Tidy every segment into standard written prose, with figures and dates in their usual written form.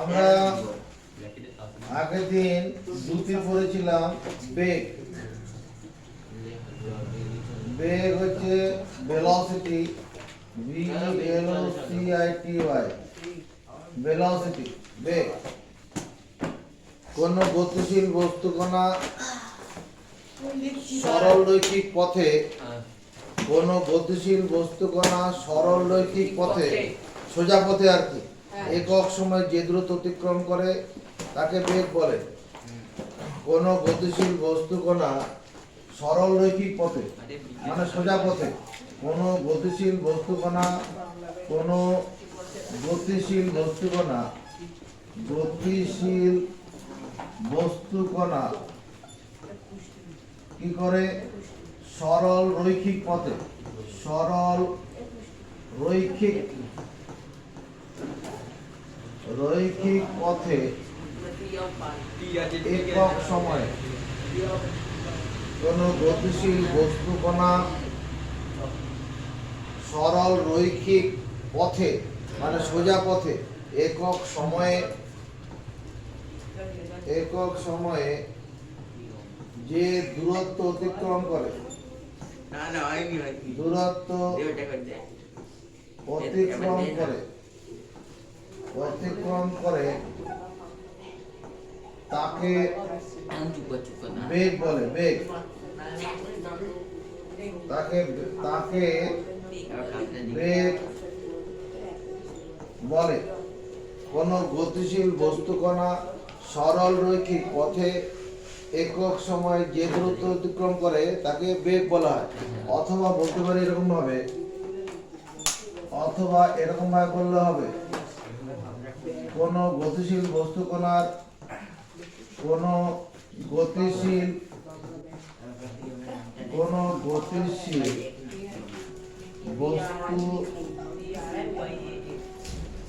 আমরা আগের দিন দুটি পড়েছিলাম বেগ। বেগ হচ্ছে ভেলোসিটি, VELOCITY, ভেলোসিটি বেগ। কোন গতিশীল বস্তুকণা সরল রৈখিক পথে, কোন গতিশীল বস্তুকণা সরল রৈখিক পথে, সোজা পথে আর কি, একক সময় যে দ্রুত অতিক্রম করে তাকে বেগ বলে। কোন গতিশীল বস্তুকণা সরল রৈখিক পথে মানে সোজা পথে, কোন গতিশীল বস্তুকণা, কোন গতিশীল বস্তুকণা, গতিশীল বস্তুকণা কি করে সরল রৈখিক পথে, সরল রৈখিক রৈখিক পথে একক সময়ে, কোন গতিশীল বস্তুকণা সরল রৈখিক পথে মানে সোজা পথে একক সময়ে যে দূরত্ব অতিক্রম করে, দূরত্ব অতিক্রম করে তাকে বেগ বলে। বেগ তাকে বেগ বলে। কোন গতিশীল বস্তুকণা সরল রৈখিক পথে একক সময় যে দূরত্ব অতিক্রম করে তাকে বেগ বলা হয়। অথবা বলতে পারি এরকম ভাবে, বললে হবে কোন গতিশীল বস্তুকণার, কোন গতিশীল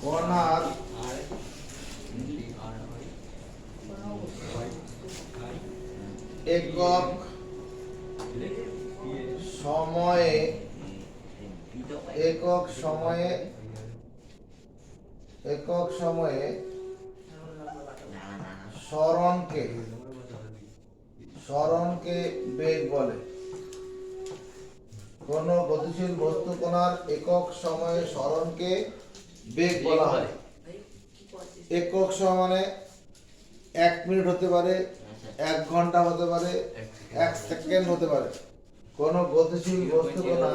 বস্তুকণার একক সময়ে সরণকে বেগ বলে। কোন গতিশীল বস্তুকণার একক সময়ে সরণকে বেগ বলা হয়। একক সময় মানে 1 মিনিট হতে পারে, 1 ঘন্টা হতে পারে, 1 সেকেন্ড হতে পারে। কোন গতিশীল বস্তুকণা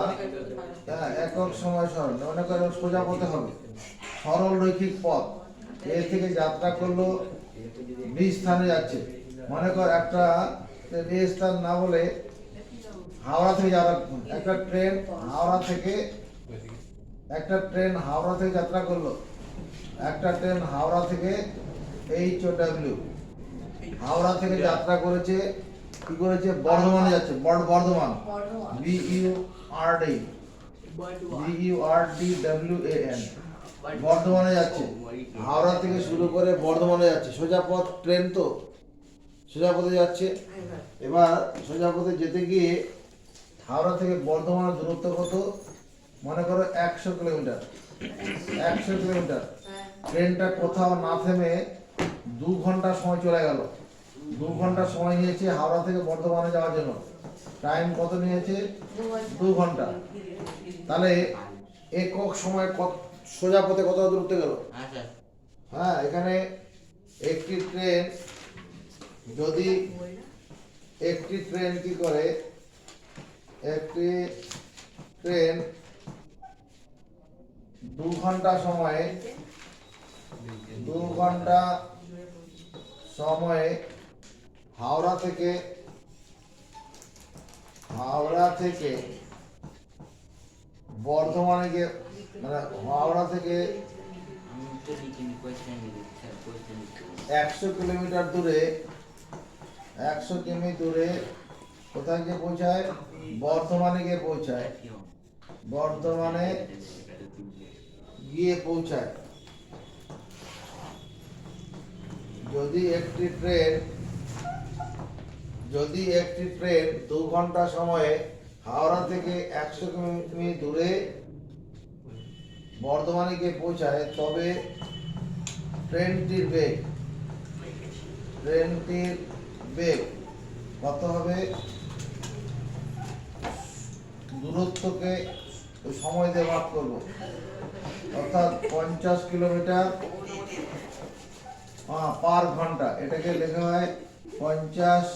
একক সময় সরণ মনে করেন সোজা পথে হবে, সরল রৈখিক পথ, এ থেকে যাত্রা করলো বি স্থানে যাচ্ছে। মনে কর একটা এ স্থান না বলে হাওড়া থেকে যাওয়া, একটা ট্রেন হাওড়া থেকে যাত্রা করলো, একটা ট্রেন হাওড়া থেকে HOW হাওড়া থেকে যাত্রা করেছে, কি করেছে বর্ধমানে যাচ্ছে, বর্ধমান BURDWAN বর্ধমানে যাচ্ছে। হাওড়া থেকে শুরু করে বর্ধমানে যাচ্ছে, সোজা পথ, ট্রেন তো সোজা পথে যাচ্ছে। এবার সোজা পথে যেতে গিয়ে হাওড়া থেকে বর্ধমানের দূরত্ব কত, মনে করো 100 কিলোমিটার। 100 কিলোমিটার ট্রেনটা কোথাও না থেমে 2 ঘন্টা সময় চলে গেল। 2 ঘন্টা সময় নিয়েছে হাওড়া থেকে বর্ধমানে যাওয়ার জন্য। টাইম কত নিয়েছে? 2 ঘন্টা। তাহলে একক সময় সোজা পথে কত দূরত্ব গেল? হ্যাঁ, এখানে একটি ট্রেন যদি কি করে, একটি ট্রেন 2 ঘন্টা সময়ে হাওড়া থেকে বর্ধমানে গিয়ে, মানে হাওড়া থেকে 100 কিলোমিটার দূরে, 100 কিমি দূরে কোথায় গিয়ে পৌঁছায়? বর্ধমানে গিয়ে পৌঁছায়। বর্ধমানে গিয়ে পৌঁছায়। যদি একটি ট্রেন 2 ঘন্টা সময়ে হাওড়া থেকে 100 কিমি দূরে বর্ধমানে গিয়ে পৌঁছায়, তবে ট্রেনটির বেগ কত হবে, দূরত্বকে সময় দিয়ে ভাগ করব, অর্থাৎ 50 কিলোমিটার পার ঘন্টা, এটাকে লেখা হয় 50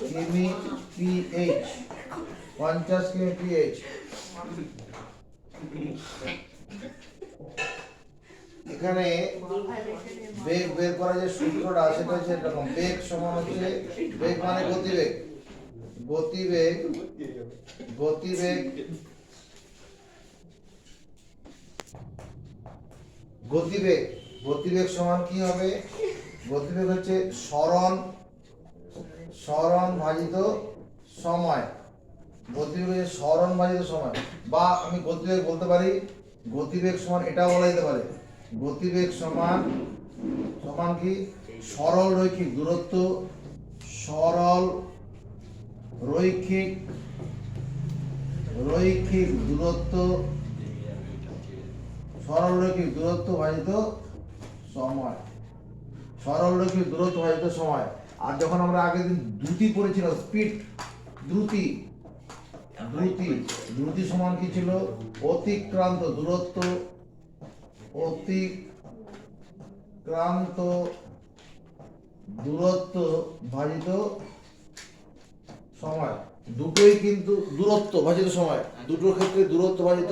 কিমি পিএইচ, 50 কিমি পিএইচ। এখানে বেগ বের করার যে সূত্রটা সেটা হচ্ছে এরকম, বেগ সমান হচ্ছে, বেগ মানে গতিবেগ, গতিবেগ সমান কি হবে, গতিবেগ হচ্ছে সরণ ভাজিত সময়, গতিবেগ হচ্ছে সরণ ভাজিত সময়, বা আমি গতিবেগ বলতে পারি, গতিবেগ সমান এটাও বলা যেতে পারে, গতিবেগ সমান কি, সরল রৈখিক দূরত্ব, সরল রৈখিক দূরত্ব, সরল রৈখিক দূরত্ব ভাজিত সময়, সরল রৈখিক দূরত্ব ভাজিত সময়। আর যখন আমরা আগের দিন দ্রুতি পড়েছিলাম, স্পিড, দ্রুতি সমান কি ছিল, অতিক্রান্ত দূরত্ব ভাজিত সময়। দুটোই কিন্তু দূরত্ব ভাজিত সময়, দুটোর ক্ষেত্রে দূরত্ব ভাজিত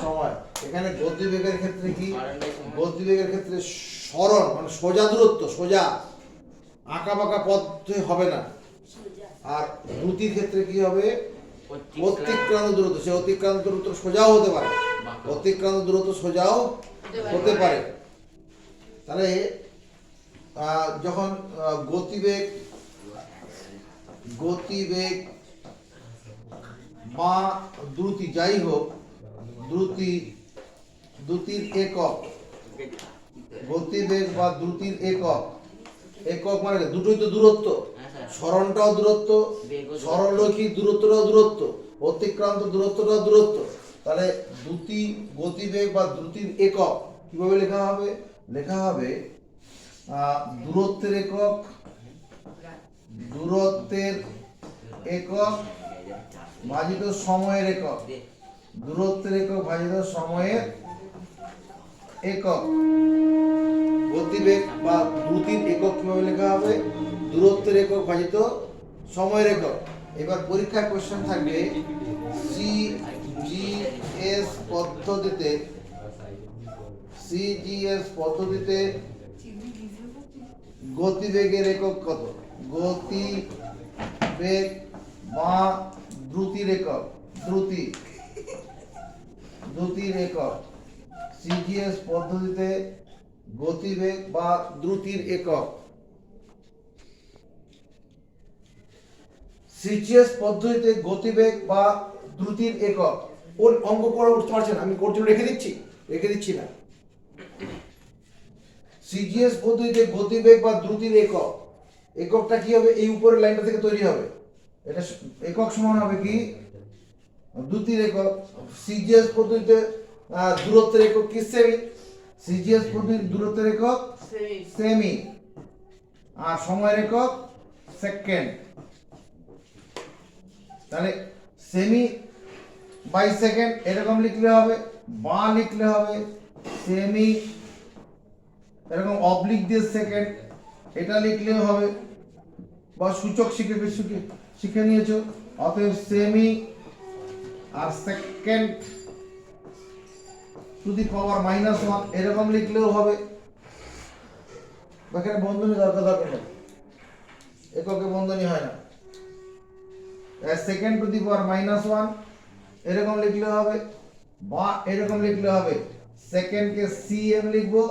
সময়। এখানে গতিবেগের ক্ষেত্রে কি, গতিবেগের ক্ষেত্রে সরণ মানে সোজা দূরত্ব, সোজা আঁকা বাঁকা পথে হবে না। আর দ্রুতির ক্ষেত্রে কি হবে, অতিক্রান্ত দূরত্ব, সে অতিক্রান্ত দূরত্ব সোজাও হতে পারে, অতিক্রান্ত দূরত্ব সোজাও হতে পারে। তাহলে যখন গতিবেগ বা দ্রুতি, যাই হোক, দ্রুতির একক, গতিবেগ বা দ্রুতির একক মানে দুটোই তো দূরত্ব, সরণটাও দূরত্ব, সরলরৈখিক দূরত্বটাও দূরত্ব, অতিক্রান্ত দূরত্বটাও দূরত্ব। তাহলে গতিবেগ বা দ্রুতির একক কিভাবে লেখা হবে, দূরত্বের একক ভাজিত সময়ের একক, দূরত্বের একক ভাজিত সময়ের একক। গতিবেগ বা দ্রুতির একক কিভাবে লেখা হবে, দূরত্বের একক ভাজিত সময়ের একক। এবার পরীক্ষায় কোশ্চেন থাকবে, সিজিএস পদ্ধতিতে গতিবেগের একক কত, গতিবেগ বা দ্রুতির একক, দ্রুতির একক, সিজিএস পদ্ধতিতে গতিবেগ বা দ্রুতির একক। সিজিএস পদ্ধতিতে গতিবেগ বা দ্রুতির একক, ওর অঙ্ক করে উঠতে পারছেন, আমি করতে রেখে দিচ্ছি না। সিজিএস পদ্ধতিতে গতিবেগ বা দ্রুতির এককটা কি হবে, এই উপরের লাইনটা থেকে তৈরি হবে। এটা একক সমান হবে কি, দ্রুতির একক। সিজিএস পদ্ধতিতে দূরত্বের একক কি, সেমি। সিজিএস পদ্ধতির দূরত্বের একক সেমি, আর সময়ের একক সেকেন্ড। তাহলে সেমি বাই সেকেন্ড এরকম লিখলে হবে, বা লিখলে হবে সেমি, এরকম অবলিক দিয়ে সেকেন্ড এটা লিখলেও হবে, বা সূচক শিখে নিয়েছো। অতএব সেমি আর সেকেন্ড টু দি পাওয়ার -1 এরকম লিখলেও হবে। এখানে বন্ধনী দরকার নেই, এককে বন্ধনী হয় না। সেকেন্ড টু দি পাওয়ার -1 এরকম লিখলে হবে, বা এরকম লিখলে হবে, সেকেন্ডকে সিএম লিখবো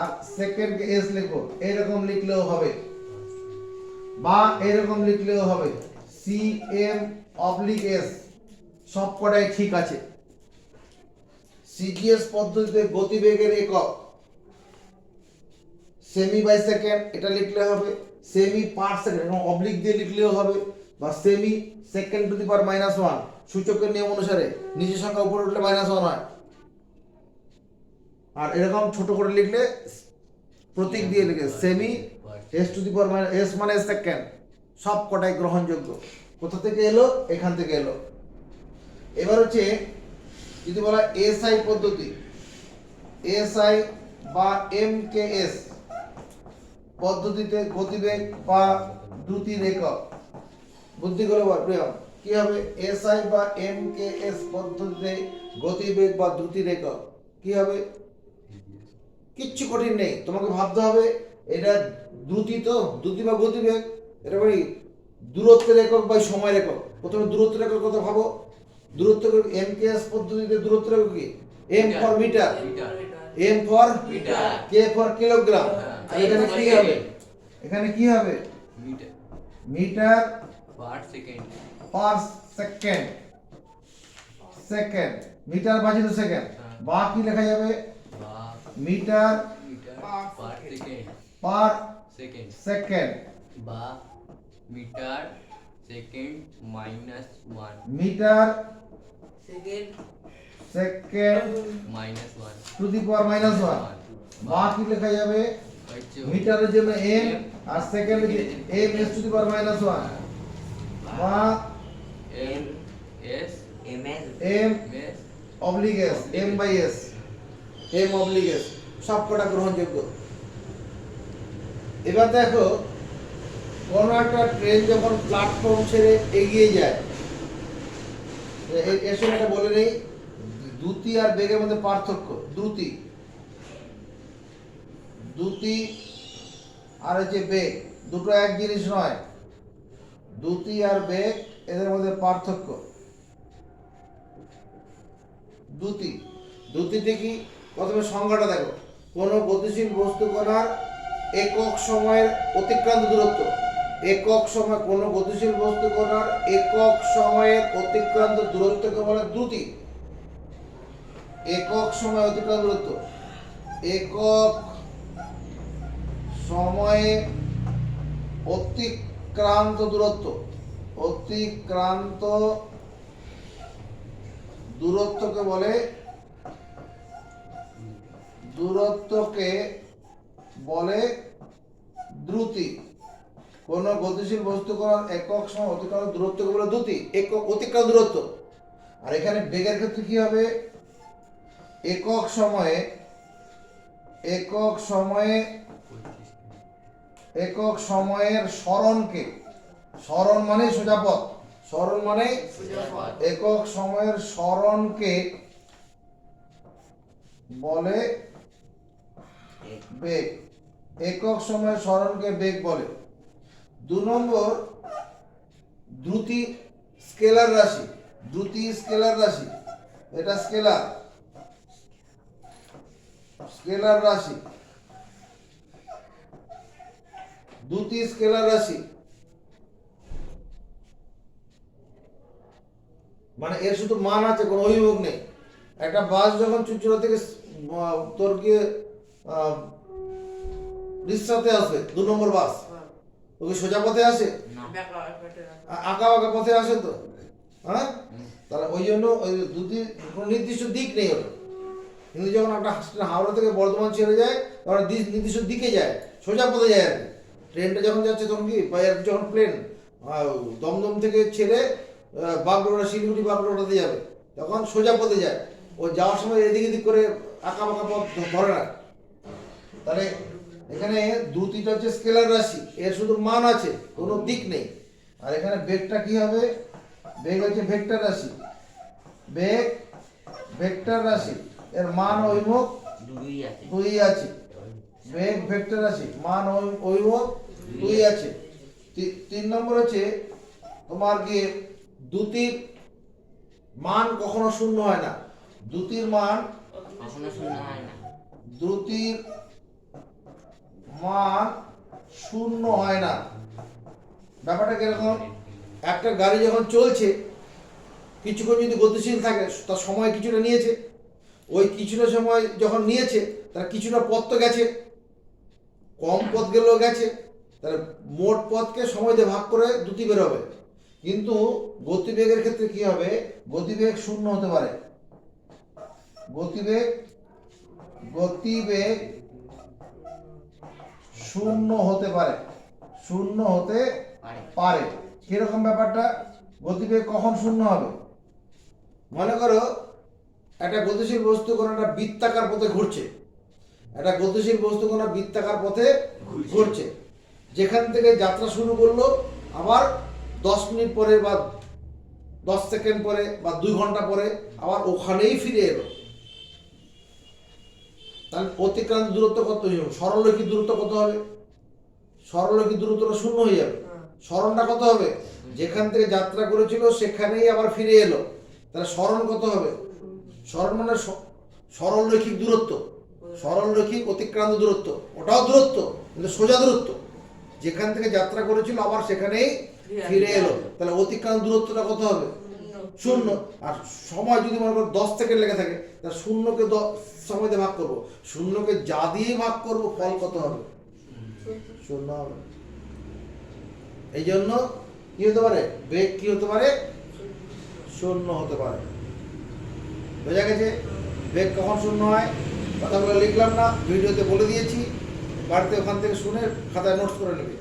আর সেকেন্ডকে এস লিখবো, এরকম লিখলেও হবে, বা এরকম লিখলেও হবে, সিএম অবলিক এস, সবকটাই ঠিক আছে। সিজিএস পদ্ধতিতে গতিবেগের একক সেমি বাই সেকেন্ড এটা লিখলে হবে, সেমি পার সেকেন্ড এবং অবলিক দিয়ে লিখলেও হবে, বা semi second to the power -1 সূচকের নিয়ম অনুসারে নিচের সংখ্যা উপরে উঠলে -1 হয়, আর এরকম ছোট করে লিখলে প্রতীক দিয়ে লিখে semi S to the power minus S মানে সেকেন্ড, সব কটাই গ্রহণযোগ্য। কোথা থেকে এলো? এখান থেকে এলো। এবার হচ্ছে যদি বলা এসআই পদ্ধতি, এসআই বা এমকেএস পদ্ধতিতে গতিবেগ বা দ্রুতির একক, বুদ্ধি করে বল প্রিয়ম কি হবে? এসআই বা এমকেএস পদ্ধতিতে গতিবেগ বা দ্রুতির একক কি হবে? কিচ্ছু কঠিন নেই, তোমাকে ভাবতে হবে এটা দ্রুতি, তো দ্রুতি বা গতিবেগ এটা মানে দূরত্বের একক বা সময়ের একক। প্রথমে দূরত্বের একক কথা ভাবো। দূরত্ব এমকেএস পদ্ধতিতে দূরত্বের একক কি? M for metre, M for metre, K for kilogram. এখানে কি হবে? এখানে কি হবে? Metre metre per second, per second, second metre বাজিত সেকেন্ড, বা কি লেখা যাবে? বা metre metre per second, per second second, বা metre second minus one, metre second second minus one, to the power minus one. বা কি লেখা যাবে? মিটারের জন্য এম আর সেকেন্ডের জন্য M S to the power minus one, বা M S M S M S oblique S, M by S, M oblique S, সব কটা গ্রহণযোগ্য। এবার দেখো কোন একটা ট্রেন যখন প্ল্যাটফর্ম ছেড়ে এগিয়ে যায়, এর সঙ্গে একটা বলে নেই, দ্রুতি আর বেগের মধ্যে পার্থক্য। দ্রুতি, দ্রুতি আর হচ্ছে বেগ, দুটো এক জিনিস নয়। দ্রুতি আর বেগ এদের মধ্যে পার্থক্য। দ্রুতি, দ্রুতিতে কি? প্রথমে সংজ্ঞাটা দেখো। কোনো গতিশীল বস্তু কণার একক সময়ের অতিক্রান্ত দূরত্ব, একক সময় কোনো গতিশীল বস্তু কণার একক সময়ের অতিক্রান্ত দূরত্বকে বলে দ্রুতি। একক সময় অতিক্রান্ত দূরত্ব, একক সময়ে অতিক্রান্ত দূরত্ব, অতিক্রান্ত দূরত্বকে বলে, দূরত্বকে বলে দ্রুতি। কোন গতিশীল বস্তু কণার একক সময় অতিক্রান্ত দূরত্বকে বলে দ্রুতি, একক অতিক্রান্ত দূরত্ব। আর এখানে বেগের ক্ষেত্রে কি হবে? একক সময়ে, একক সময়ে, একক সময়ের সরণকে, সরণ মানে সোজা পথ, সরণ মানে একক সময়ের সরণকে বলে বেগ, একক সময়ের সরণকে বেগ বলে। 2 নম্বর, দ্রুতি স্কেলার রাশি, দ্রুতি স্কেলার রাশি, এটা স্কেলার, স্কেলার রাশি, দ্রুতি স্কেলার রাশি মানে এর শুধু মান আছে, কোনো অভিমুখ নেই। একটা বাস যখন চুচুড়া থেকে তোর গিয়ে রিক্সাতে আসবে, 2 নম্বর বাস, ওকে সোজা পথে আসে? আঁকা বাঁকা পথে আসে তো, হ্যাঁ? তাহলে ওই জন্য ওই দুটি কোনো নির্দিষ্ট দিক নেই ওটা। কিন্তু যখন একটা হাওড়া থেকে বর্ধমান ছেড়ে যায় তখন নির্দিষ্ট দিকে যায়, সোজা পথে যায় আর কি। ট্রেনটা যখন যাচ্ছে তখন কি, যখন প্লেন দমদম থেকে ছেড়ে বাগডোগরা, শিলিগুড়ি বাগডোগরাতে যাবে, তখন সোজা পথে যায়। ও যাওয়ার সময় এদিক এদিক করে আঁকা বাঁকা পথ ধরে না। তাহলে এখানে দ্রুতিটা হচ্ছে স্কেলার রাশি, এর শুধু মান আছে, কোনো দিক নেই। আর এখানে বেগটা কি হবে? বেগ হচ্ছে ভেক্টর রাশি, বেগ ভেক্টর রাশি, এর মান অভিমুখ দুই আছে। বেগ ভেক্টর রাশি, মান অভিমুখ দুই আছে। 3 নম্বর হচ্ছে তোমার কি, দ্রুতির মান কখনো শূন্য হয় না। দ্রুতির মান কখনো শূন্য হয় না। দ্রুতির মান শূন্য হয় না। ব্যাপারটা কিরকম? একটা গাড়ি যখন চলছে, কিছুক্ষণ যদি গতিশীল থাকে, তার সময় কিছুটা নিয়েছে, ওই কিছুটা সময় যখন নিয়েছে তার কিছুটা পথ তো গেছে, কম পথ গেলেও গেছে, তাহলে মোট পথকে সময় দিয়ে ভাগ করে দ্রুতি বেরোবে। কিন্তু গতিবেগের ক্ষেত্রে কি হবে? গতিবেগ শূন্য হতে পারে। গতিবেগ, গতিবেগ শূন্য হতে পারে, শূন্য হতে পারে। কিরকম ব্যাপারটা? গতিবেগ কখন শূন্য হবে? মনে করো একটা গতিশীল বস্তু কোনো একটা বৃত্তাকার পথে ঘুরছে, একটা গতিশীল বস্তু কোনো বৃত্তাকার পথে ঘুরছে, যেখান থেকে যাত্রা শুরু করলো আবার 10 মিনিট পরে বা 10 সেকেন্ড পরে বা 2 ঘন্টা পরে আবার ওখানেই ফিরে এলো। তাহলে অতিক্রান্ত দূরত্ব কত হবে? সরলরৈখিক দূরত্ব কত হবে? সরলরৈখিক দূরত্বটা শূন্য হয়ে যাবে। সরণটা কত হবে? যেখান থেকে যাত্রা করেছিল সেখানেই আবার ফিরে এলো, তাহলে সরণ কত হবে? সরণ মানে সরলরৈখিক দূরত্ব, সরলরৈখিক অতিক্রান্ত দূরত্ব, ওটাও দূরত্ব কিন্তু সোজা দূরত্ব, যেখান থেকে যাত্রা করেছিল আবার সেখানেই ফিরে এলো, তাহলে অতিক্রান্ত দূরত্বটা কত হবে? শূন্য। আর সময় যদি মনে করো 10 সেকেন্ড লেগে থাকে, তাহলে শূন্যকে সময় দিয়ে ভাগ করবো, শূন্যকে যা দিয়ে ভাগ করবো ফল কত হবে? শূন্য হবে। এই জন্য কি হতে পারে? বেগ কি হতে পারে? শূন্য হতে পারে। বোঝা গেছে? বেগ কখন শূন্য হয় কথাগুলো লিখলাম না, ভিডিওতে বলে দিয়েছি, বাড়িতে ওখান থেকে শুনে খাতায় নোটস করে নেবে।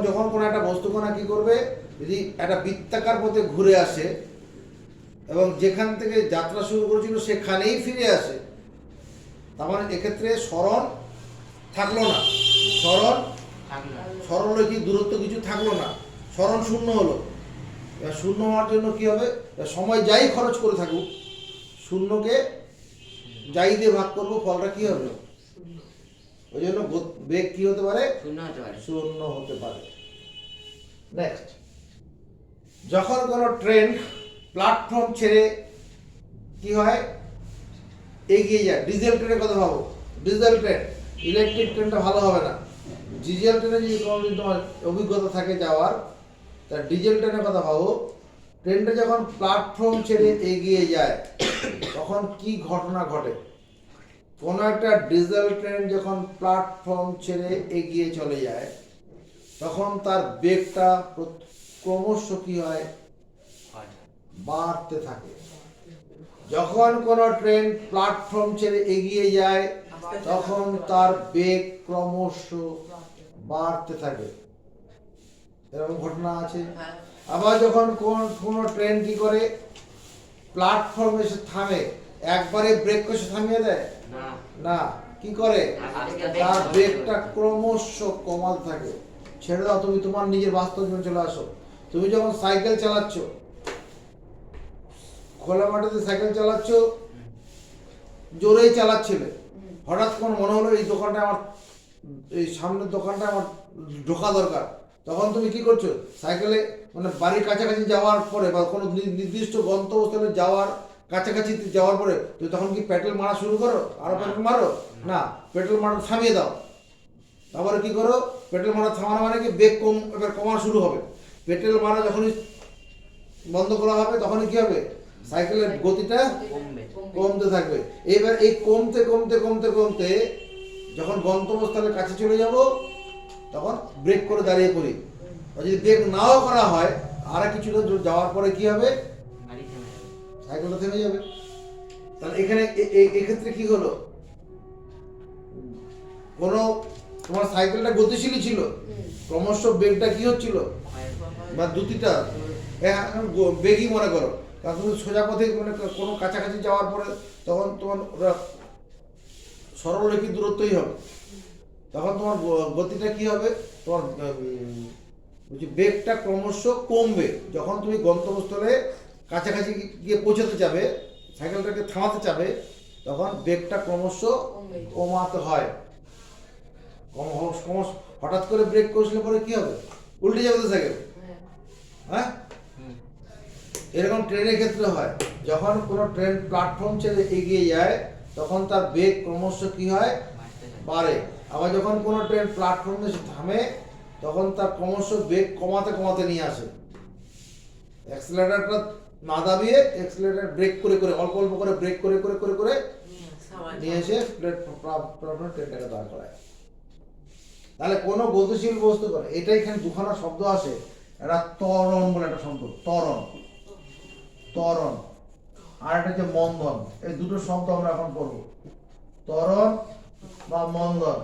যখন কোনো একটা বস্তুকণা কি করবে, যদি একটা বৃত্তাকার পথে ঘুরে আসে এবং যেখান থেকে যাত্রা শুরু করেছিল সেখানেই ফিরে আসে, তার মানে এক্ষেত্রে সরণ থাকলো না, সরলরৈখিক দূরত্ব কিছু থাকলো না, সরণ শূন্য হলো। এবার শূন্য হওয়ার জন্য কি হবে? সময় যাই খরচ করে থাকুক, শূন্যকে যাই দিয়ে ভাগ করবো, ফলটা কি হবে? ওই জন্য বেগ কি হতে পারে? শূন্য হতে পারে। নেক্সট, যখন কোনো ট্রেন প্ল্যাটফর্ম ছেড়ে কি হয়? এগিয়ে যায়। ডিজেল ট্রেনের কথা ভাবো, ডিজেল ট্রেন, ইলেকট্রিক ট্রেনটা ভালো হবে না। ডিজেল ট্রেনে যদি কোনোদিন তোমার অভিজ্ঞতা থাকে যাওয়ার, তা ডিজেল ট্রেনের কথা ভাবো। ট্রেনটা যখন প্ল্যাটফর্ম ছেড়ে এগিয়ে যায় তখন কি ঘটনা ঘটে? কোনো একটা ডিজেল ট্রেন যখন প্ল্যাটফর্ম ছেড়ে এগিয়ে চলে যায় তখন তার বেগটা ক্রমশ কি হয়? বাড়তে থাকে। যখন কোনো ট্রেন প্ল্যাটফর্ম ছেড়ে এগিয়ে যায় তখন তার বেগ ক্রমশ বাড়তে থাকে। এরকম ঘটনা আছে। আবার যখন কোনো ট্রেন কি করে, প্ল্যাটফর্মে এসে থামে, একবারে ব্রেক করে থামিয়ে দেয় না, কি করে? তার বেগটা ক্রমশ কমাতে থাকে। ছেড়ে দাও, তুমি তোমার নিজের বাস্তব জীবনে চলে আসো। তুমি যখন সাইকেল চালাচ্ছ, খোলা মাঠেতে সাইকেল চালাচ্ছ, জোরেই চালাচ্ছিলে, হঠাৎ করে মনে হলো এই দোকানটা আমার, এই সামনের দোকানটা আমার ঢোকা দরকার, তখন তুমি কি করছো? সাইকেলে মানে বাড়ির কাছাকাছি যাওয়ার পরে বা কোনো নির্দিষ্ট গন্তব্যস্থলে যাওয়ার কাছাকাছি যাওয়ার পরে তুমি তখন কি পেট্রোল মারা শুরু করো? আরো পেট্রোল মারো না, পেট্রোল মারা থামিয়ে দাও। তারপরে কি করো? পেট্রোল মারা থামানো মানে কি বেগ এবার কমা শুরু হবে। পেট্রোল মারা যখনই বন্ধ করা হবে তখনই কি হবে? সাইকেলের গতিটা কমতে থাকবে। এবার এই কমতে কমতে কমতে কমতে যখন গন্তব্যস্থলের কাছে চলে যাব তখন ব্রেক করে দাঁড়িয়ে পড়ি। যদি ব্রেক নাও করা হয় আর কিছুটা যাওয়ার পরে কি হবে? সাইকেলটা থেমে যাবে। তাহলে এখানে এক্ষেত্রে কি হলো? কোনো তোমার সাইকেলটা গতিশীলই ছিল, ক্রমশ বেগটা কি হচ্ছিল? বা দ্রুতিটা বেগই মনে করো, কারণ তুমি সোজা পথে মানে কোনো কাছাকাছি যাওয়ার পরে তখন তোমার ওরা সরলরৈখিক দূরত্বই হবে, তখন তোমার গতিটা কি হবে? তোমার বেগটা ক্রমশ কমবে। যখন তুমি গন্তব্যস্থলে কাছাকাছি গিয়ে পৌঁছাতে যাবে, সাইকেলটাকে থামাতে যাবে, তখন বেগটা ক্রমশ কমাতে হয়। ক্রমশ হঠাৎ করে ব্রেক করলে পরে কি হবে? উল্টে যাবে তো সাইকেল। হ্যাঁ, এরকম ট্রেনের ক্ষেত্রে হয়। যখন কোনো ট্রেন প্ল্যাটফর্ম ছেড়ে এগিয়ে যায় তখন তার বেগ ক্রমশ কি হয়? বাড়ে। আবার যখন কোনো ট্রেন প্ল্যাটফর্মে এসে থামে তখন তার ক্রমশ বেগ কমাতে কমাতে নিয়ে আসে। অ্যাক্সিলারেটরটা না দাবিয়ে অ্যাক্সিলারেটর ব্রেক করে করে অল্প অল্প করে ব্রেক করে করে করে করে নিয়ে এসে ট্রেনটাকে দাঁড় করায়। তাহলে কোনো গতিশীল বস্তু করে, এটা এখানে দুখানা শব্দ আসে, একটা ত্বরণ বলে একটা শব্দ, ত্বরণ, ত্বরণ, আর একটা হচ্ছে মন্দন। এই দুটো শব্দ আমরা এখন পড়ব, ত্বরণ বা মন্দন।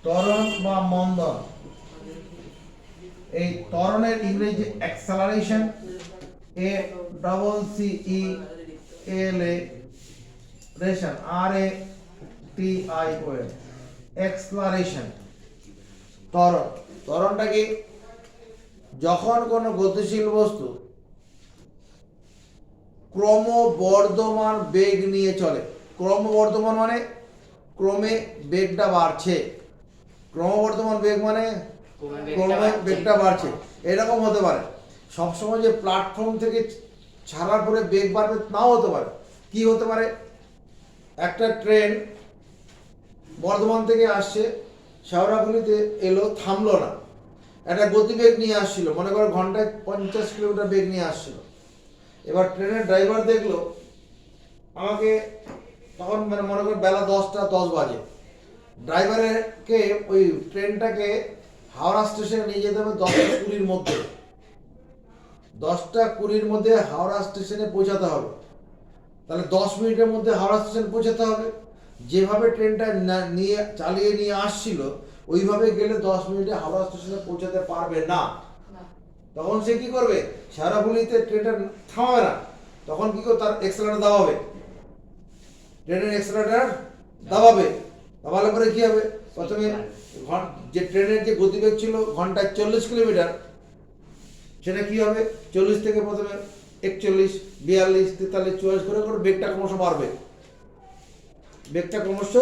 ত্বরণ বা মন্দন, এই ত্বরণের ইংরেজি acceleration, A double C E L A ration, R A T I O N, acceleration. ত্বরণ, ত্বরণটা কি? যখন কোনো গতিশীল বস্তু ক্রমবর্ধমান বেগ নিয়ে চলে, ক্রমবর্ধমান মানে ক্রমে বেগটা বাড়ছে, ক্রমবর্ধমান বেগ মানে ক্রমে বেগটা বাড়ছে। এরকম হতে পারে সবসময় যে প্ল্যাটফর্ম থেকে ছাড়ার পরে বেগ বাড়বে নাও হতে পারে। কি হতে পারে? একটা ট্রেন বর্ধমান থেকে আসছে, শেওড়াফুলিতে এলো, থামলো না, একটা গতিবেগ নিয়ে আসছিল, মনে করো ঘন্টায় 50 কিলোমিটার বেগ নিয়ে আসছিল। এবার ট্রেনের ড্রাইভার দেখলো আমাকে, তখন মানে মনে করো বেলা 10টা 10 বাজে, ড্রাইভারকে ওই ট্রেনটাকে হাওড়া স্টেশনে নিয়ে যেতে হবে 10টা 20-র মধ্যে, 10টা 20-র মধ্যে হাওড়া স্টেশনে পৌঁছাতে হবে। তাহলে 10 মিনিটের মধ্যে হাওড়া স্টেশন পৌঁছাতে হবে। যেভাবে ট্রেনটা নিয়ে চালিয়ে নিয়ে আসছিল ওইভাবে গেলে 10 মিনিটে হাওড়া স্টেশনে পৌঁছাতে পারবে না। তখন সে কি করবে? শেওড়াফুলিতে ট্রেনটা থামাবে না, তখন কি করবে? তার এক্সেলারেটর দাবাবে, ট্রেনের এক্সেলারেটর দাবাবে। দাবালে পরে কি হবে? প্রথমে যে ট্রেনের যে গতিবেগ ছিল ঘন্টায় 40 কিলোমিটার, সেটা কি হবে? 40 থেকে প্রথমে 41, 42, 43, 44 করে করে বেগটা ক্রমশ বাড়বে, বেগটা ক্রমশ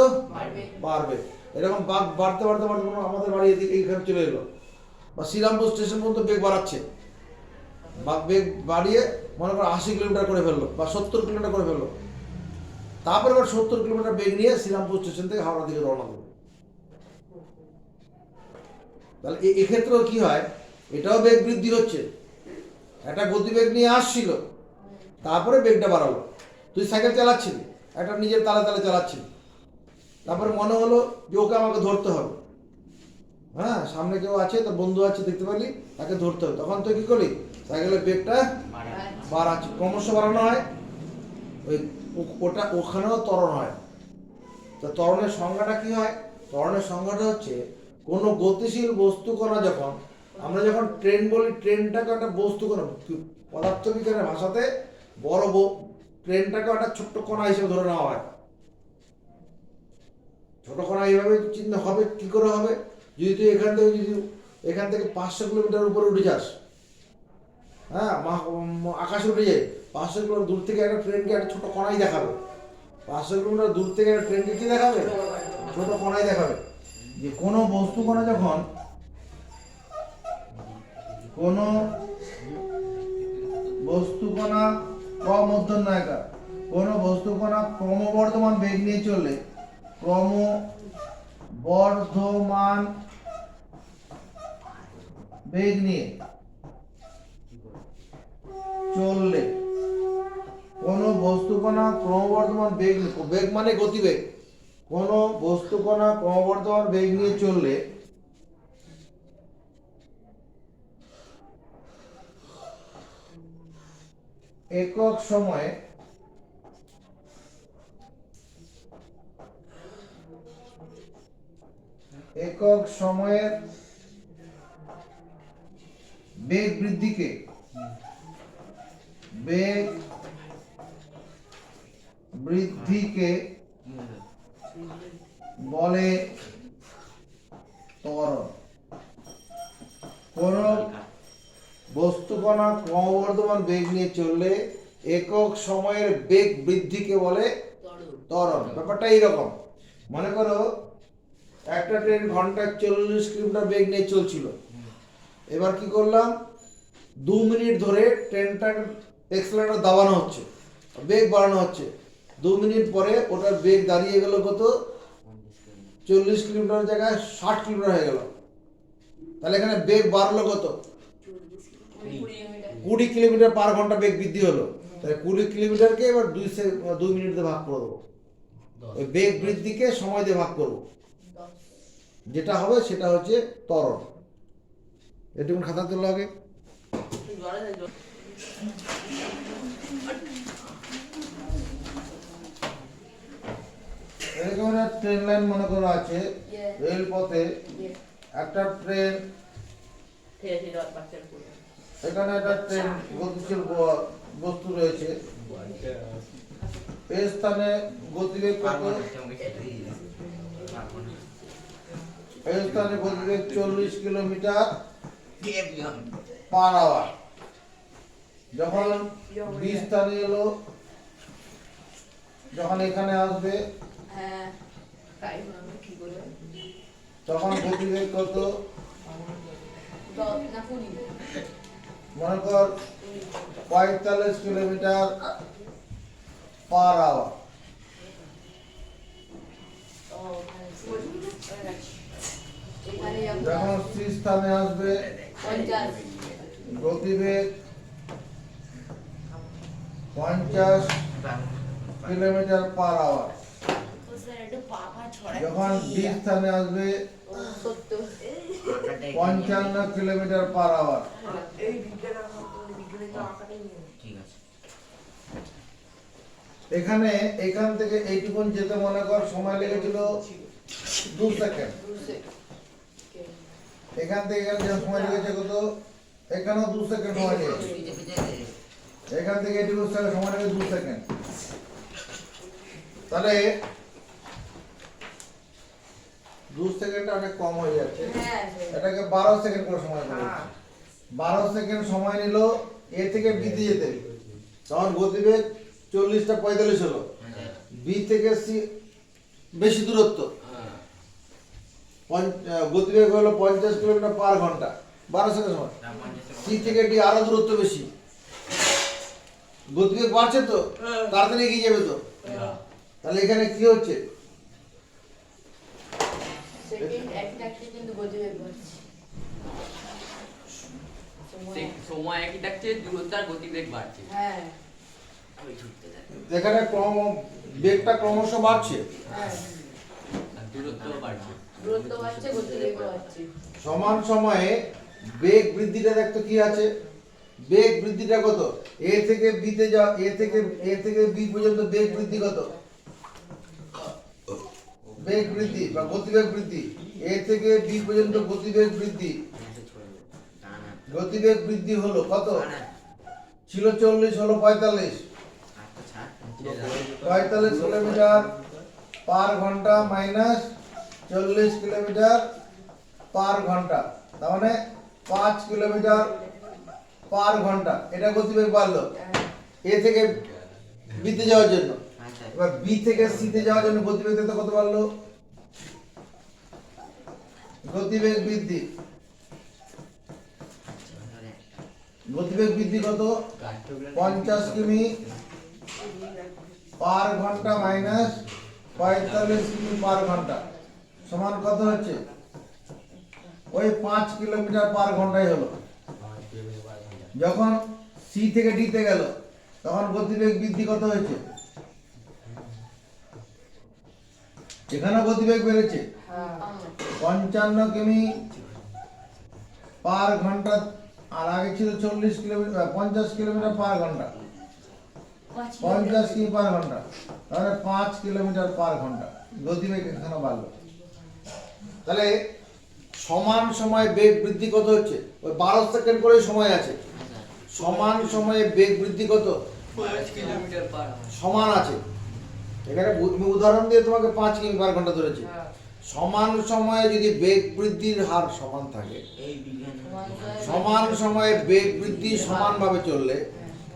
বাড়বে। এরকম বাড়তে বাড়তে বাড়তে আমাদের বাড়ি এদিকে এইখানে চলে এলো, বা শ্রীরামপুর স্টেশন পর্যন্ত বেগ বাড়াচ্ছে, বেগ বাড়িয়ে মনে করো 80 কিলোমিটার করে ফেললো বা 70 কিলোমিটার করে ফেললো। তারপরে আবার 70 কিলোমিটার বেগ নিয়ে শ্রীরামপুর স্টেশন থেকে হাওড়া দিকে রওনা দেবে। তাহলে এক্ষেত্রেও কি হয়? এটাও বেগ বৃদ্ধি হচ্ছে, একটা গতিবেগ নিয়ে আসছিল, তারপরে বেগটা বাড়ালো। তুই সাইকেল চালাচ্ছিলি, একটা নিজের তালে তালে চালাচ্ছিলি, তারপরে মনে হলো যে ওকে আমাকে ধরতে হবে, হ্যাঁ সামনে কেউ আছে, তোর বন্ধু আছে দেখতে পেলি, তাকে ধরতে হবে। তখন তুই কি করলি? সাইকেলের বেগটা বাড়াচ্ছি, ক্রমশ বাড়ানো হয়, ওই ওটা ওখানেও ত্বরণ হয়। তো ত্বরণের সংজ্ঞাটা কি হয়? ত্বরণের সংজ্ঞাটা হচ্ছে কোনো গতিশীল বস্তু কণা যখন, আমরা যখন ট্রেন বলি, ট্রেনটাকে একটা বস্তু কণা, পদার্থবিজ্ঞানের ভাষাতে বড় ট্রেনটাকে একটা ছোট্ট কণা হিসেবে ধরে নেওয়া হয়। ছোট কণা এইভাবে চিন্তা হবে, কি করে হবে? যদি তুই এখান থেকে 500 কিলোমিটার উপরে উঠে যাস, হ্যাঁ আকাশে উঠে যায়, 500 কিলোমিটার দূর থেকে একটা ট্রেনকে একটা ছোট কণাই দেখাবে। 500 কিলোমিটার দূর থেকে একটা ট্রেনকে কি দেখাবে? ছোট কণাই দেখাবে। যে কোনো বস্তু কণা যখন কোনো বস্তু কণা ক্রমবর্ধমান, কোনো বস্তু কণা ক্রমবর্ধমান বেগ নিয়ে চললে, ক্রমবর্ধমান বেগ নিয়ে চললে, কোনো বস্তু কণা ক্রমবর্ধমান বেগ, বেগ মানে গতিবেগ, কোনো বস্তু কণা ক্রমবর্ধমান বেগ নিয়ে চললে একক সময়ে বেগ বৃদ্ধিকে বলে ত্বরণ। কোন বস্তু কণা ক্রমবর্ধমান বেগ নিয়ে চললে একক সময়ের বেগ বৃদ্ধিকে বলে ত্বরণ। ব্যাপারটা এইরকম, মনে করো একটা ট্রেন ঘন্টায় 40 কিলোমিটার বেগ নিয়ে চলছিল, এবার কি করলাম? 2 মিনিট ধরে ট্রেনটার এক্সেলারেটর দাবানো হচ্ছে, বেগ বাড়ানো হচ্ছে। 2 মিনিট পরে ওটার বেগ দাঁড়িয়ে গেল কত? 40 কিলোমিটার জায়গায় 60 কিলোমিটার হয়ে গেল। তাহলে এখানে বেগ বাড়লো কত? 20 কিলোমিটার পার ঘন্টা বেগ বৃদ্ধি হলো। তাহলে 20 কিলোমিটারকে এবার 2 মিনিট দিয়ে ভাগ করে দেবো, ওই বেগ বৃদ্ধিকে সময় দিয়ে ভাগ করবো, যেটা হবে সেটা হচ্ছে ত্বরণ। এটুকু খাতা তোলা আগে। এরকম একটা ট্রেন লাইন মনে করো আছে, রেলপথে একটা ট্রেন, ঠিক আছে ডট বাচ্চার পুরো এখানে একটা ট্রেন গতিশীল বস্তু রয়েছে। এই স্থানে গতিবেগ কত? এই স্থানে গতিবেগ 40 কিলোমিটার পার আওয়ার। যখন বি স্থানে এলো, যখন এখানে আসবে হ্যাঁ তাই আমরা কি করব তখন গতিবেগ কত? দশ না কুড়ি মনে কর 45 কিলোমিটার পার আওয়ার। ও এখানে যখন সি স্থানে আসবে 50 গতিবেগ 50 কিলোমিটার পার আওয়ার। তো স্যার একটু পাপা ছড়া যখন ডি স্থানে আসবে 70 55 কিলোমিটার পার আওয়ার। এই বিজ্ঞানের তো আঁকাটাই নিয়ে ঠিক আছে। এখানে এখান থেকে এইটুকুন যেতে মনে কর সময় লেগেছিল 2 সেকেন্ড। এখান থেকে এখানে যে সময় লেগেছে কত? এখানেও 2 সেকেন্ড সময় লেগেছে। এখান থেকে এইটুকু সময় লেগেছে 2 সেকেন্ড। তাহলে 2 সেকেন্ড অনেক কম হয়ে যাচ্ছে। হ্যাঁ এটাকে 12 সেকেন্ড করে সময় করে 12 সেকেন্ড সময় নিল এ থেকে বি তে যেতে। তখন গতিবেগ 40টা 45 হলো। বি থেকে সি বেশি দূরত্ব, গতিবেগ হলো 50 কিলোমিটার পার ঘন্টা, 12 সেকেন্ড সময়। সি থেকে ডি আরো দূরত্ব বেশি, গতিবেগ বাড়ছে তো, তাড়াতাড়ি এগিয়ে যাবে তো। তাহলে এখানে কি হচ্ছে? সেকেন্ড একটা কিন্তু গতিবেগ বাড়ছে সময় একই থাকছে, দূরত্ব আর গতিবেগ বাড়ছে। হ্যাঁ এখানে বেগটা ক্রমশ বাড়ছে, হ্যাঁ আর দূরত্ব বাড়ছে। দূরত্ব বাড়ছে গতিবেগ বাড়ছে সমান সময়ে বেগ বৃদ্ধিটা দেখতো কি আছে? বেগ বৃদ্ধিটা কত? এ থেকে বি তে যাওয়া, এ থেকে বি পর্যন্ত বেগ বৃদ্ধি কত? বেগ বৃদ্ধি বা গতিবেগ বৃদ্ধি, এ থেকে বি পর্যন্ত গতিবেগ বৃদ্ধি। গতিবেগ বৃদ্ধি হলো কত? ছিল 40, হলো 45। 45 কিলোমিটার পার ঘন্টা মাইনাস 40 কিলোমিটার পার ঘন্টা, তার মানে 5 কিলোমিটার পার ঘন্টা। এটা গতিবেগ বাড়লো এ থেকে বি তে যাওয়ার জন্য। এবার বি থেকে সি তে যাওয়ার জন্য গতিবেগ কত বাড়লো? গতিবেগ বৃদ্ধি, গতিবেগ বৃদ্ধি কত? 50 কিমি পার ঘন্টা মাইনাস 45 কিমি পার ঘন্টা সমান কত হচ্ছে? ওই 5 কিলোমিটার পার ঘন্টাই হলো। যখন সি থেকে ডি তে গেল তখন গতিবেগ বৃদ্ধি কত হয়েছে? এখানে গতিবেগ বেড়েছে 55 কিমি পার ঘন্টা, আর আগে ছিল 40 কিলোমিটার 50 কিলোমিটার পার ঘন্টা। 50 কিমি পার ঘন্টা, তাহলে 5 কিলোমিটার পার ঘন্টা গতিবেগ এখানে বাড়লো। তাহলে সমান সময় বেগ বৃদ্ধি কত হচ্ছে? ওই 12 সেকেন্ড করে সময় আছে। সমান সময়ে বেগ বৃদ্ধি কত? 5 কিলোমিটার পার আওয়ার। সমান আছে। এখানে আমি উদাহরণ দিয়ে তোমাকে 5 কিমি পার ঘন্টা ধরেছি। সমান সময়ে যদি বেগ বৃদ্ধির হার সমান থাকে, এই বিজ্ঞান সমান সময়ে বেগ বৃদ্ধি সমানভাবে চললে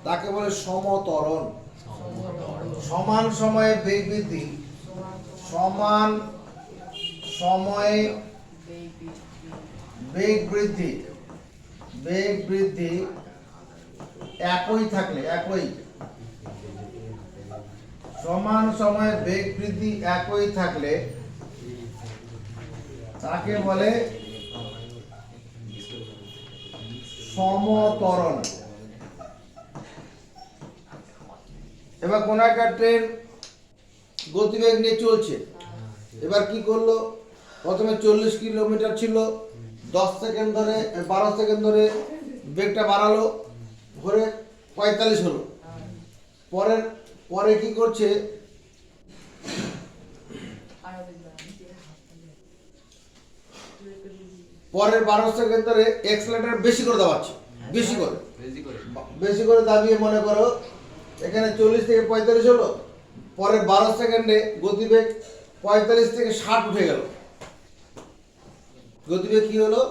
তাকে বলে সমত্বরণ। সমান সময়ে বেগ বৃদ্ধি, সমান সময়ে বেগ বৃদ্ধি, বেগ বৃদ্ধি একই থাকলে, একই সমান সময়ে বেগ বৃদ্ধি একই থাকলে তাকে বলে সমত্বরণ। এবার কোন একটা ট্রেন গতিবেগ নিয়ে চলছে, এবার কি করলো? প্রথমে 40 কিলোমিটার ছিল, 10 সেকেন্ড ধরে 12 সেকেন্ড ধরে বেগটা বাড়ালো, ঘুরে 45 হলো। পরে কি করছে? পরের 12 সেকেন্ড ধরে এক্সেলারেটর বেশি করে দাবাচ্ছে, বেশি করে বেশি করে দাবিয়ে মনে করো এখানে 40 থেকে 45 হলো, পরের 12 সেকেন্ডে গতিবেগ 45 থেকে 60 উঠে গেল, গতিবেগ কি হলো?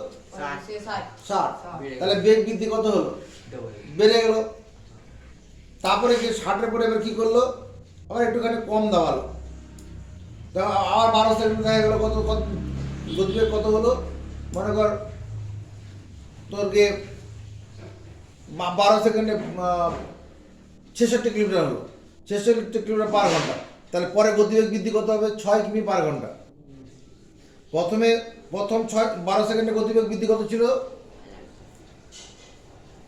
সে 60 60। তাহলে বেগ বৃদ্ধি কত হলো? বেড়ে গেল। তারপরে কি 60-এর পরে এবার কি করলো? আবার একটুখানি কম দাবালো, তা আবার 12 সেকেন্ড দেখা গেল কত কত গতিবেগ কত হলো? মনে কর তোর গিয়ে 12 সেকেন্ডে 66 কিলোমিটার হলো, 66 কিলোমিটার পার ঘন্টা। তাহলে পরে গতিবেগ বৃদ্ধি কত হবে? 6 কিমি পার ঘন্টা। প্রথম 12 সেকেন্ডে গতিবেগ বৃদ্ধি কত ছিল?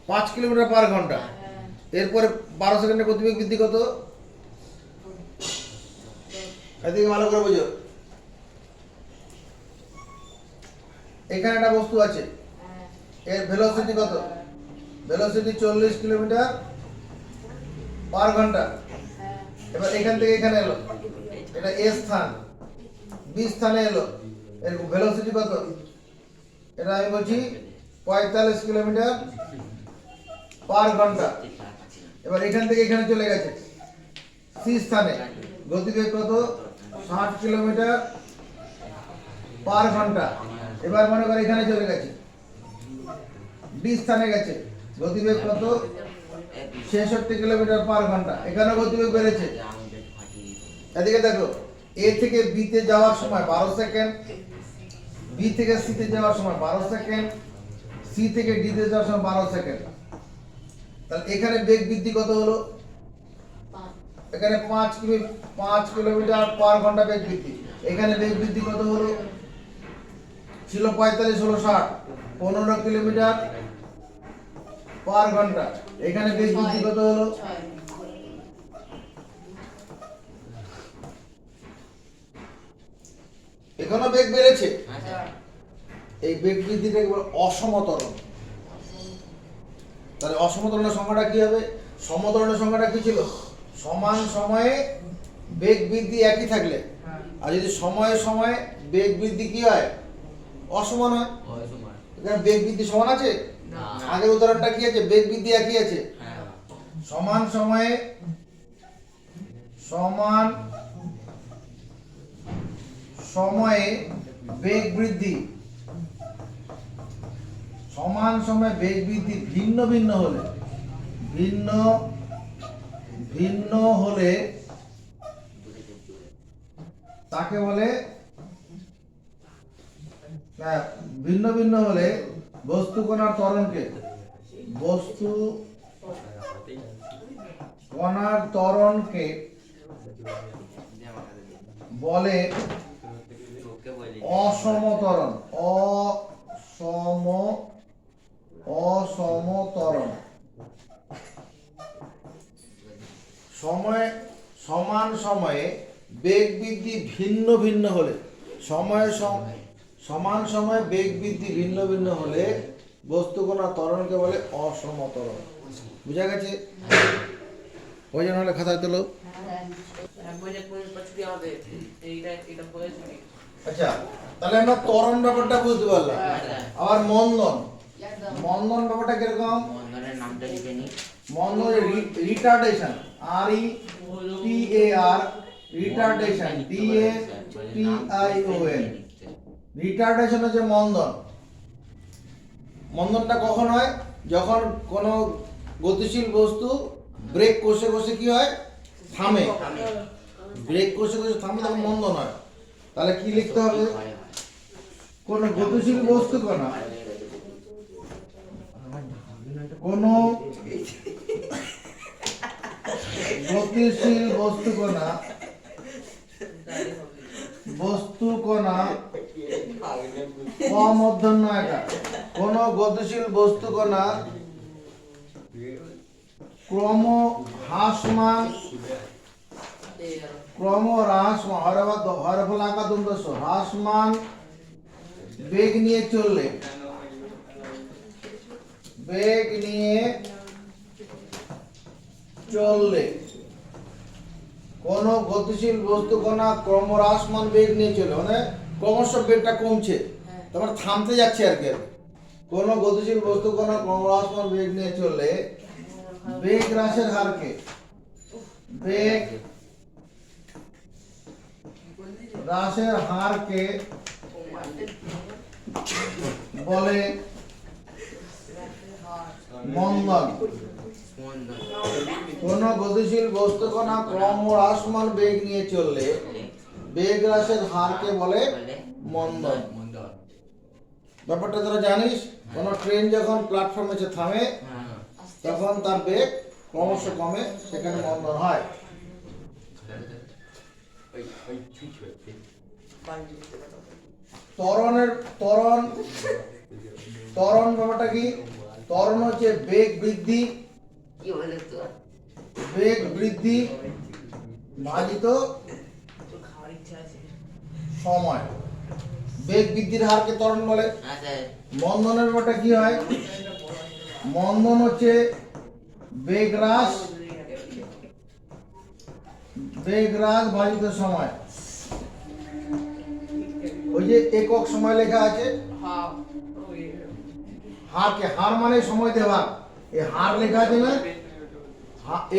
5 কিলোমিটার পার ঘন্টা। এরপরে 12 সেকেন্ডে গতিবেগ বৃদ্ধি কত? এদিকে ভালো করে বুঝো। এখানে একটা বস্তু আছে, এর ভেলোসিটি কত? ভেলোসিটি 40 কিলোমিটার পার ঘন্টা। এবার এখান থেকে এখানে এলো, এটা এ স্থান, বি স্থানে এলো, এর ভেলোসিটি কত? এটা আমি বলছি 45 কিলোমিটার পার ঘন্টা। এবার এখান থেকে এখানে চলে গেছে সি স্থানে, গতিবেগ কত? 60 কিলোমিটার পার ঘন্টা। এবার মনে করো এখানে চলে গেছে, ডি স্থানে গেছে, গতিবেগ কত? 66 কিলোমিটার পার ঘন্টা। এখানে গতিবেগ বেড়েছে। এদিকে দেখো, এ থেকে বি তে যাওয়ার সময় 12 সেকেন্ড, বি থেকে সি তে যাওয়ার সময় 12 সেকেন্ড, সি থেকে ডি তে যাওয়ার সময় 12 সেকেন্ড। তাহলে এখানে বেগ বৃদ্ধি কত হলো? এখানে 5 কিলোমিটার পার ঘন্টা বেগ বৃদ্ধি। এখানে বেগ বৃদ্ধি কত হলো? ছিল 45, হলো 60, 15 কিলোমিটার পার ঘন্টা। এখানে বেগ বৃদ্ধি কত হলো? এখানেও বেগ বেড়েছে। এই বেগ বৃদ্ধিটাকে বলে অসমতরণ। তাহলে অসমতরণের সংখ্যাটা কি হবে? সমতরণের সংখ্যাটা কি ছিল? সমান সময়ে বেগ বৃদ্ধি একই থাকলে, আর যদি সময়ে সময়ে বেগ বৃদ্ধি কি হয়? অসমান হয়। এখানে বেগ বৃদ্ধি সমান আছে? আগের উদাহরণটা কি আছে? বেগ বৃদ্ধি একই আছে। সমান সময়ে বেগ বৃদ্ধি, সমান সময়ে বেগ বৃদ্ধি ভিন্ন ভিন্ন হলে তাকে বলে, ভিন্ন ভিন্ন হলে বস্তু কণার ত্বরণকে বলে অসমতরণ। অসমতরণ। সমান সময়ে বেগ বৃদ্ধি ভিন্ন ভিন্ন হলে, সমান সময়ে বেগ বৃদ্ধি ভিন্ন ভিন্ন হলে বস্তু কণার ত্বরণকে বলে অসমতরণ। বুঝা গেছে? ওই জন্য হলে খাতায় তোলো। আচ্ছা, তাহলে আমরা ত্বরণ ব্যাপারটা বুঝতে পারলাম। আবার মন্দন ব্যাপারটা কিরকম? মন্দন retardation, RETAR, retardation, DATION। Retardation হচ্ছে মন্দন। মন্দনটা কখন হয়? যখন কোনো গতিশীল বস্তু ব্রেক কষে কষে কি হয়? থামে। ব্রেক কষে কষে থামে, তখন মন্দন হয়। তাহলে কি লিখতে হবে? কোন গতিশীল বস্তু কণা, অমূর্ধন্য একা, কোন গতিশীল বস্তু কণা ক্রমহ্রাসমান হ্রাসমান বেগ নিয়ে চললে কোন গতিশীল বস্তু কণা ক্রমহ্রাসমান বেগ নিয়ে চলে, মানে ক্রমশ বেগটা কমছে, তারপর থামতে যাচ্ছে আর কি। কোনো গতিশীল বস্তু কোনো ক্রমহ্রাসমান বেগ নিয়ে চললে বেগ হ্রাসের হারকে বেগ হ্রাসের হারকে বলে মন্দন। কোন গতিশীল বস্তু কণা ক্রমহ্রাসমান বেগ নিয়ে চললে বেগ হ্রাসের হারকে বলে মন্দন। ব্যাপারটা তোরা জানিস, কোন ট্রেন যখন প্ল্যাটফর্মে এসে থামে তখন তার বেগ ক্রমশ কমে, সেখানে মন্দন হয়। ত্বরণ ব্যাপারটা কি? ত্বরণ হচ্ছে বেগ বৃদ্ধি ভাজিত সময়। বেগ বৃদ্ধির হারকে ত্বরণ বলে। মন্দনের ব্যাপারটা কি হয়? মন্দন হচ্ছে বেগ হ্রাস ভাজিত সময়। ওই যে একক সময় লেখা আছে, হারকে, হার মানে সময় দেওয়া, এই হার লেখা আছে না,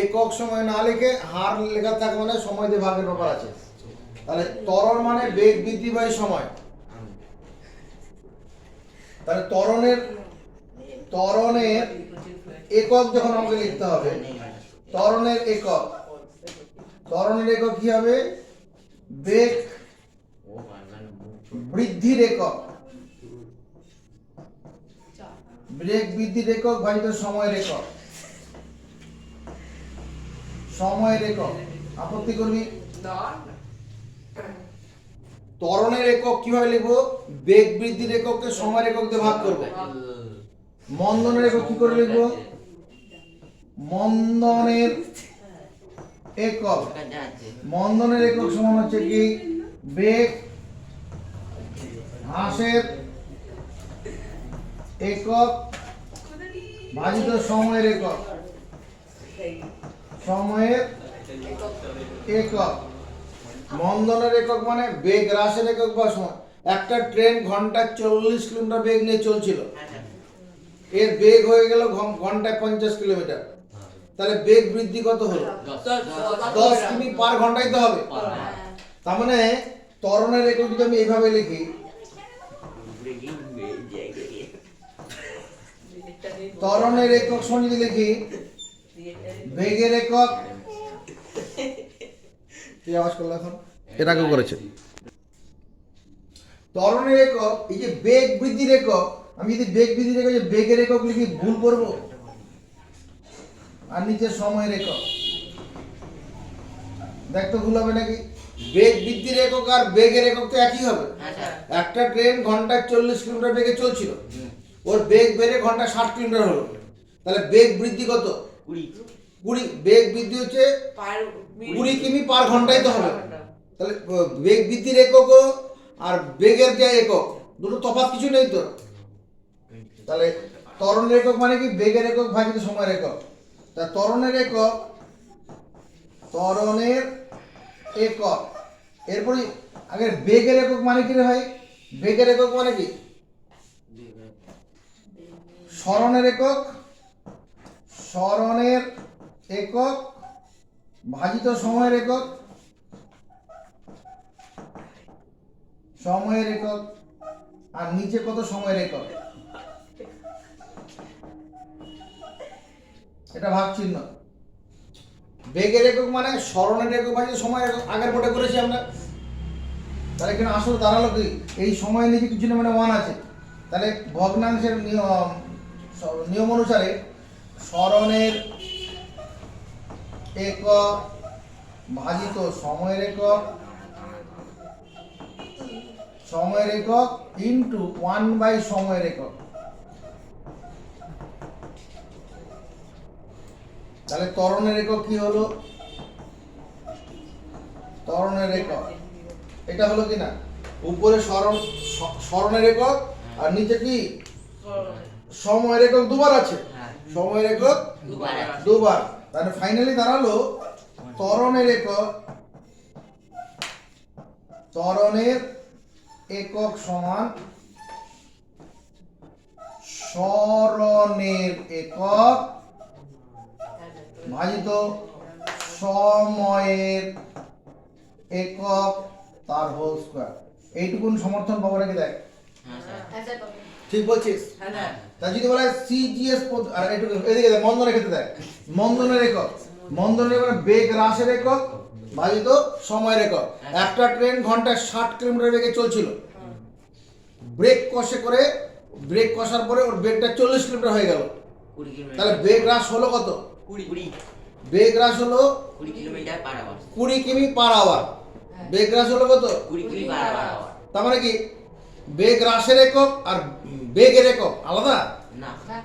একক সময় না লিখে হার লেখা থাকে মানে সময় দিয়ে ভাগের ব্যাপার আছে। তাহলে ত্বরণ মানে বেগ বৃদ্ধি বাই সময়। তাহলে ত্বরণের একক যখন আমাকে লিখতে হবে, ত্বরণের একক কি হবে? বেগ বৃদ্ধির একক, বেগ বৃদ্ধির একক ভাজিত সময়ের একক। আপত্তি করবি? ত্বরণের একক কিভাবে লিখবো? বেগ বৃদ্ধির এককে সময়ের একক দিয়ে ভাগ করব। মন্দনের একক কি করে লিখবো? মন্দনের একক সমান হচ্ছে কি? বেগ হ্রাসের একক ভাজিত সময়ের একক। মন্দনের একক মানে বেগ হ্রাসের একক বা সময়। একটা ট্রেন ঘন্টায় 40 কিলোমিটার বেগ নিয়ে চলছিল, এর বেগ হয়ে গেল ঘন্টায় 50 কিলোমিটার, তাহলে বেগ বৃদ্ধি কত হলো? 10 কিমি পার ঘন্টায় তো হবে। তার মানে ত্বরণের একক যদি আমি এইভাবে লিখি, ত্বরণের একক সমান যদি লিখি বেগের একক, কি আওয়াজ করলো এখন? এটাকেও করেছে। ত্বরণের একক, এই যে বেগ বৃদ্ধির একক, আমি যদি বেগ বৃদ্ধির একক বেগের একক লিখি ভুল করব? আর নিচে সময়ের একক, দেখ তো ভুল হবে নাকি? বেগ বৃদ্ধির একক আর বেগের একক তো একই হবে। একটা ট্রেন ঘন্টায় 40 কিলোমিটার বেগে চলছিল, ওর বেগ বেড়ে ঘন্টায় 60 কিলোমিটার হলো, তাহলে বেগ বৃদ্ধি কত? 20। বেগ বৃদ্ধি হচ্ছে 20 কিমি পার ঘন্টায় তো হবে। তাহলে বেগ বৃদ্ধির একক আর বেগের যে একক দুটো তফাৎ কিছু নেই তো। তাহলে ত্বরণের একক মানে কি? বেগের একক ভাজিত সময়ের একক। তা ত্বরণের একক এরপরে আগে বেগের একক মানে কি রে ভাই? বেগের একক মানে কি? সরণের একক ভাজিত সময়ের একক। আর নিচে কত? সময়ের একক। এটা ভাগ চিহ্ন। বেগের একক মানে সরণের একক ভাজিত সময়ের একক, আগের বোর্ডে করেছি আমরা। তাহলে এখানে আসলে দাঁড়ালো কি? এই সময়ের নিচে কিছু না মানে 1 আছে, তাহলে ভগ্নাংশের নিয়ম অনুসারে সরণের একক ভাজিত সময়ের একক ইন্টু 1 সময়ের একক। তাহলে ত্বরণের একক কি হলো? ত্বরণের একক এটা হলো কি না? উপরে সরণের একক আর নিচে কি? সময়ের একক দুবার আছে, সময়ের একক দুবার। তাহলে ফাইনালি দাঁড়ালো ত্বরণের একক সমান সরণের একক ভাজিত সময়ের একক তার হোল স্কয়ার। এইটুকুন সমর্থন পাবো নাকি দেখ? হ্যাঁ স্যার। হ্যাঁ স্যার পাবেন। ঠিক বলছিস? হ্যাঁ। তা যদি বলে সিজিএস আর একটু এদিকে দেখ, মন্দনের ক্ষেত্রে দেখ, মন্দনের একক, মন্দনের মানে বেগ হ্রাসের একক ভাজিত সময়ের একক। একটা ট্রেন ঘন্টায় 60 কিলোমিটার বেগে চলছিল, ব্রেক কষে করে, ব্রেক কষার পরে ওর বেগটা 40 কিলোমিটার হয়ে গেল, 20 কিলোমিটার। তাহলে বেগ হ্রাস হলো কত? 20 বেগ হ্রাস হলো 20 কিলোমিটার পার আওয়ার। 20 কিমি পার আওয়ার। বেগ হ্রাস হলো কত? 20 কিমি পার আওয়ার। তার মানে কি বেগ হ্রাসের একক আর বেগের একক আলাদা? না। না।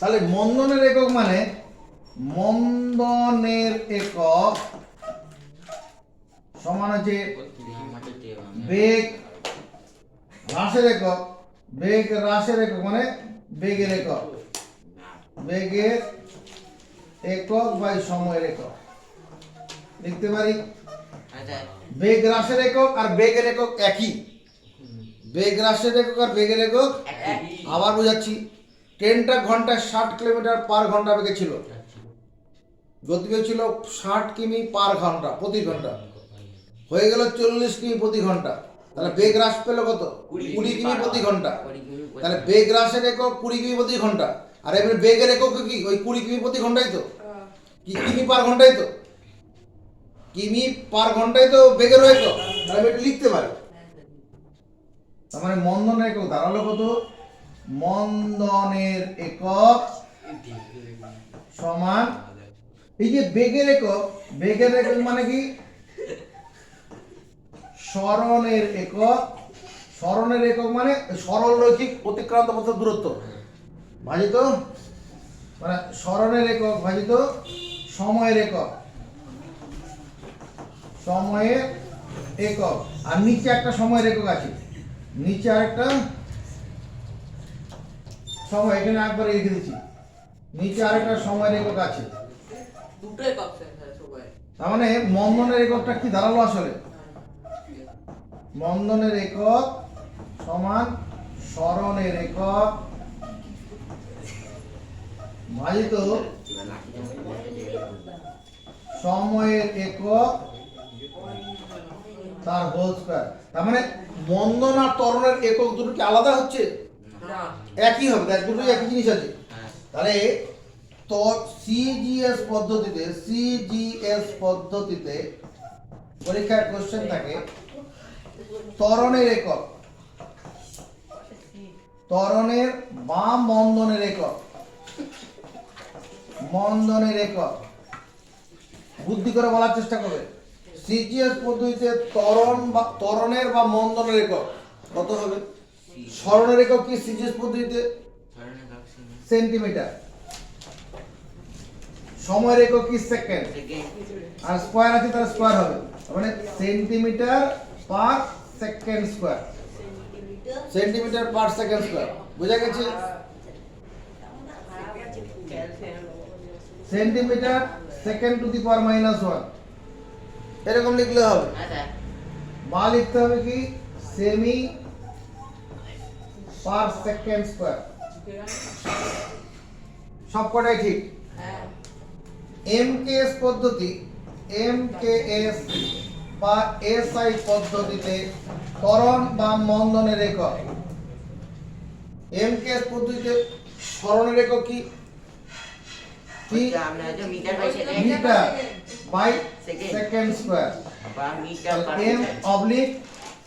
তাহলে মন্দনের একক মানে মন্দনের একক সমান হচ্ছে বেগ হ্রাসের একক, বেগ হ্রাসের একক মানে বেগের একক, বেগের একক বাই সময়ের একক লিখতে পারি। আচ্ছা। বেগ হ্রাসের একক আর বেগের একক একই, বেগ হ্রাসের একক আর বেগের একক একই। আবার বোঝাচ্ছি, ট্রেনটা ঘন্টায় 60 কিলোমিটার পার ঘন্টা বেগে ছিল, গতিবেগ ছিল 60 কিমি পার ঘন্টা প্রতি ঘন্টা, হয়ে গেল 40 কিমি প্রতি ঘন্টা, তাহলে বেগ হ্রাস পেল কত? 20 কিমি প্রতি ঘন্টা। তাহলে বেগ হ্রাসের একক 20 কিমি প্রতি ঘন্টা, আর এমনি বেগের একক কি ওই 20 কিমি প্রতি ঘন্টাই তো, কি কিমি পার ঘন্টাই তো, কিমি পার ঘন্টায় তো বেগের একক, তাহলে আমি এটা লিখতে পারি। তার মানে মন্দনের একক দাঁড়ালো কত? মন্দনের একক সমান এই যে বেগের একক, বেগের একক মানে কি সরণের একক, সরণের একক মানে সরল রৈখিক অতিক্রান্ত পথের দূরত্ব ভাজিত মানে সরণের একক ভাজিত সময়ের একক, সময়ের একক। আর নিচে একটা সময়ের একক আছে, নিচে আরেকটা সময়, এখানে একবার লিখে দিচ্ছি, নিচে আরেকটা সময়ের একক আছে। দুটোই পাচ্ছেন স্যার সবাই। তার মানে মন্দনের এককটা কি দাঁড়ালো আসলে? মন্দনের একক সমান সরণের একক ভাজিত সময়ের একক তার হোল স্কয়ার। তার মানে মন্দন আর ত্বরণের একক দুটো কি আলাদা হচ্ছে? না। একই হবে, দেখ দুটোই একই জিনিস আছে। তাহলে তো সিজিএস পদ্ধতিতে পরীক্ষার কোশ্চেন থাকে ত্বরণের একক, ত্বরণের বা মন্দনের একক, মন্দনের একক বুদ্ধি করে বলার চেষ্টা করবে। সিজিএস পদ্ধতিতে ত্বরণের বা মন্দনের একক কত হবে? সরণের একক কি সিজিএস পদ্ধতিতে? সেন্টিমিটার। সময়ের একক কি? সেকেন্ড। আর স্কয়ার আছে তার স্কয়ার হবে, মানে centimetre per second square, centimetre per second square. বুঝা গেছে? Centimetre second to the power -1 এরকম লিখলে হবে। বা লিখতে হবে কি সেমি পার সেকেন্ড স্কয়ার, সবকটাই ঠিক। এমকেএস পদ্ধতি, এমকেএস বা এসআই পদ্ধতিতে ত্বরণ বা মন্দনের একক, এমকেএস পদ্ধতিতে সরণের একক কি? Metre by second square, M oblique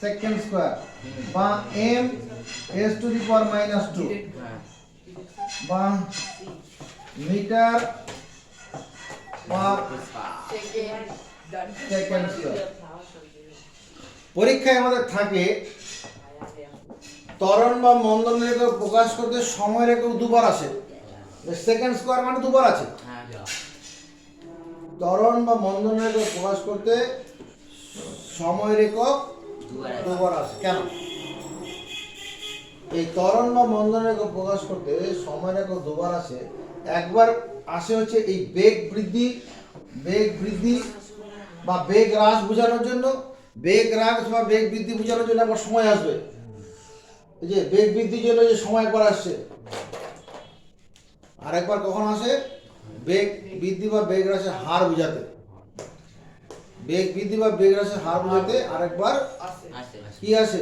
second square বা M S to the power -2 বা মিটার বা সেকেন্ড স্কয়ার। পরীক্ষায় আমাদের থাকে ত্বরণ বা মন্দনের একক প্রকাশ করতে সময়ের একক দুবার আসে, সেকেন্ড স্কয়ার মানে দুবার আছে। ত্বরণ বা মন্দনের একক প্রকাশ করতে সময়ের একক দুবার আসে। কেন? এই ত্বরণ বা মন্দনের একক প্রকাশ করতে সময়ের একক দুবার আসে। একবার আসে হচ্ছে এই বেগ বৃদ্ধি বা বেগ হ্রাস বোঝানোর জন্য, বেগ হ্রাস বা বেগ বৃদ্ধি বোঝানোর জন্য একবার সময় আসবে। এই যে বেগ বৃদ্ধির জন্য যে সময় পর আসছে আরেকবার কখন আসে? বেগ বৃদ্ধি বা বেগ হ্রাসের হার বোঝাতে। বেগ বৃদ্ধি বা বেগ হ্রাসের হার বোঝাতে আরেকবার আসে আসে কি আসে?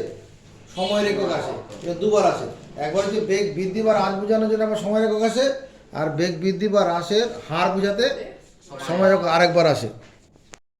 সময় একক আসে। এটা দুবার আসে। একবার হচ্ছে বেগ বৃদ্ধি বা হ্রাস বোঝানোর জন্য আমার সময় একক আসে, আর বেগ বৃদ্ধি বা হ্রাসের হার বোঝাতে সময় একক আরেকবার আসে।